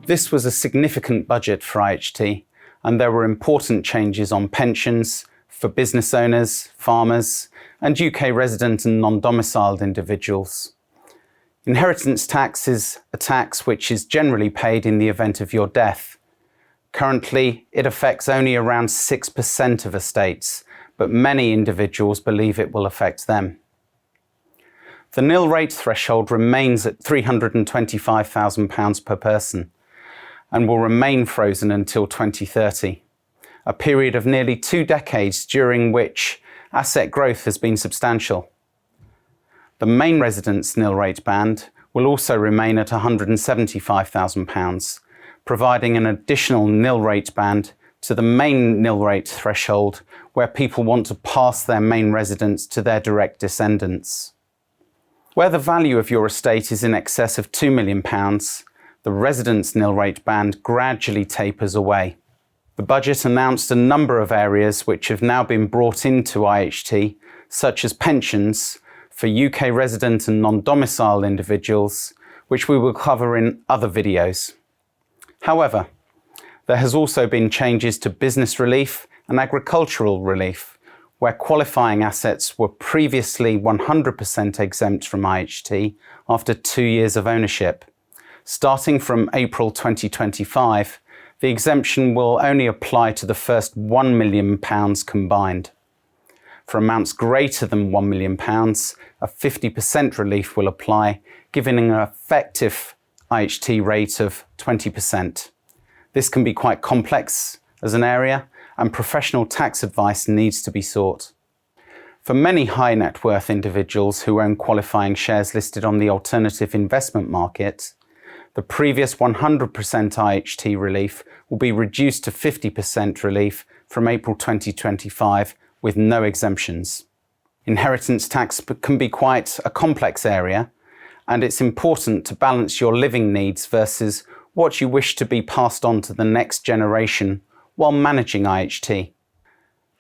This was a significant budget for IHT, and there were important changes on pensions for business owners, farmers, and UK resident and non-domiciled individuals. Inheritance tax is a tax which is generally paid in the event of your death. Currently, it affects only around 6% of estates, but many individuals believe it will affect them. The nil rate threshold remains at £325,000 per person and will remain frozen until 2030, a period of nearly 2 decades during which asset growth has been substantial. The main residence nil rate band will also remain at £175,000, providing an additional nil rate band to the main nil rate threshold where people want to pass their main residence to their direct descendants. Where the value of your estate is in excess of £2 million, the residence nil rate band gradually tapers away. The budget announced a number of areas which have now been brought into IHT, such as pensions for UK resident and non-domiciled individuals, which we will cover in other videos. However, there has also been changes to business relief and agricultural relief, where qualifying assets were previously 100% exempt from IHT after 2 years of ownership. Starting from April 2025, the exemption will only apply to the first £1 million combined. For amounts greater than £1 million, a 50% relief will apply, giving an effective IHT rate of 20%. This can be quite complex as an area, and professional tax advice needs to be sought. For many high net worth individuals who own qualifying shares listed on the alternative investment market, the previous 100% IHT relief will be reduced to 50% relief from April 2025 with no exemptions. Inheritance tax can be quite a complex area, and it's important to balance your living needs versus what you wish to be passed on to the next generation while managing IHT.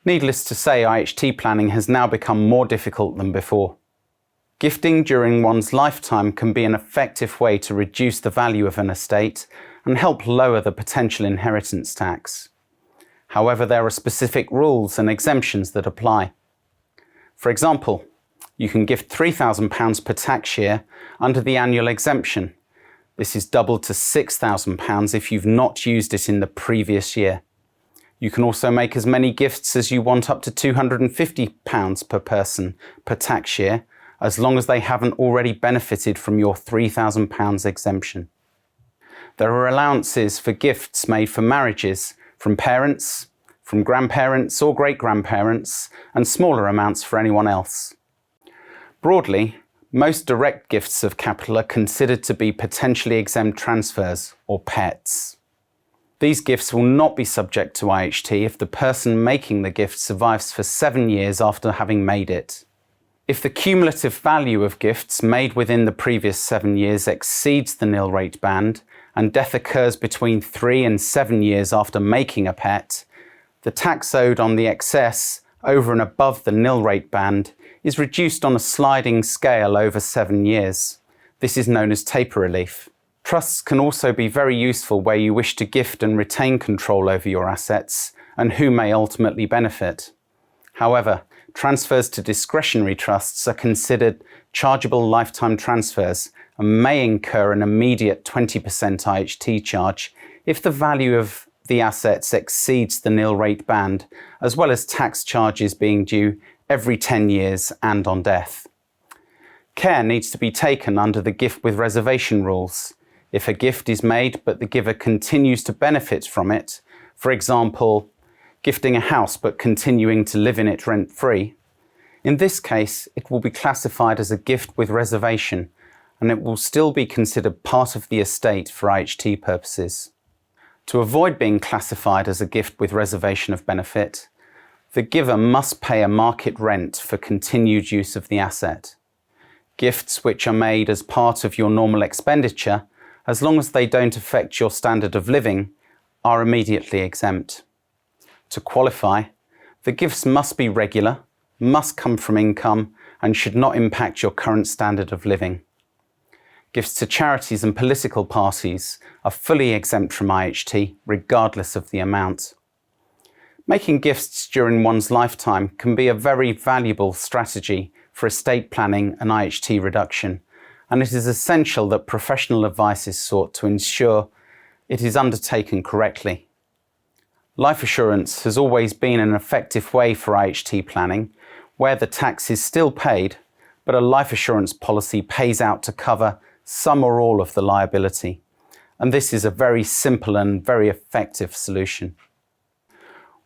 Needless to say, IHT planning has now become more difficult than before. Gifting during one's lifetime can be an effective way to reduce the value of an estate and help lower the potential inheritance tax. However, there are specific rules and exemptions that apply. For example, you can gift £3,000 per tax year under the annual exemption. This is doubled to £6,000 if you've not used it in the previous year. You can also make as many gifts as you want, up to £250 per person per tax year, as long as they haven't already benefited from your £3,000 exemption. There are allowances for gifts made for marriages from parents, from grandparents or great-grandparents, and smaller amounts for anyone else. Broadly, most direct gifts of capital are considered to be potentially exempt transfers, or PETs. These gifts will not be subject to IHT if the person making the gift survives for 7 years after having made it. If the cumulative value of gifts made within the previous 7 years exceeds the nil rate band, and death occurs between 3 and 7 years after making a PET, the tax owed on the excess over and above the nil rate band is reduced on a sliding scale over 7 years. This is known as taper relief. Trusts can also be very useful where you wish to gift and retain control over your assets and who may ultimately benefit. However, transfers to discretionary trusts are considered chargeable lifetime transfers and may incur an immediate 20% IHT charge if the value of the assets exceeds the nil rate band, as well as tax charges being due every 10 years and on death. Care needs to be taken under the gift with reservation rules. If a gift is made but the giver continues to benefit from it, for example, gifting a house but continuing to live in it rent-free, in this case it will be classified as a gift with reservation and it will still be considered part of the estate for IHT purposes. To avoid being classified as a gift with reservation of benefit, the giver must pay a market rent for continued use of the asset. Gifts which are made as part of your normal expenditure, as long as they don't affect your standard of living, are immediately exempt. To qualify, the gifts must be regular, must come from income, and should not impact your current standard of living. Gifts to charities and political parties are fully exempt from IHT, regardless of the amount. Making gifts during one's lifetime can be a very valuable strategy for estate planning and IHT reduction, and it is essential that professional advice is sought to ensure it is undertaken correctly. Life assurance has always been an effective way for IHT planning, where the tax is still paid, but a life assurance policy pays out to cover some or all of the liability. And this is a very simple and very effective solution.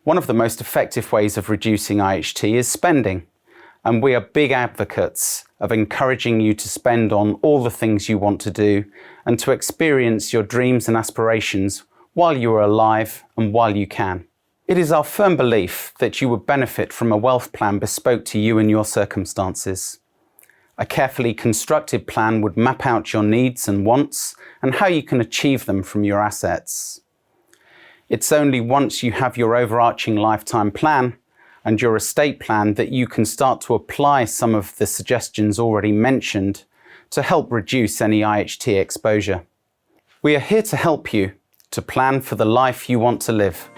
One of the most effective ways of reducing IHT is spending, and we are big advocates of encouraging you to spend on all the things you want to do and to experience your dreams and aspirations while you are alive and while you can. It is our firm belief that you would benefit from a wealth plan bespoke to you and your circumstances. A carefully constructed plan would map out your needs and wants and how you can achieve them from your assets. It's only once you have your overarching lifetime plan and your estate plan that you can start to apply some of the suggestions already mentioned to help reduce any IHT exposure. We are here to help you to plan for the life you want to live.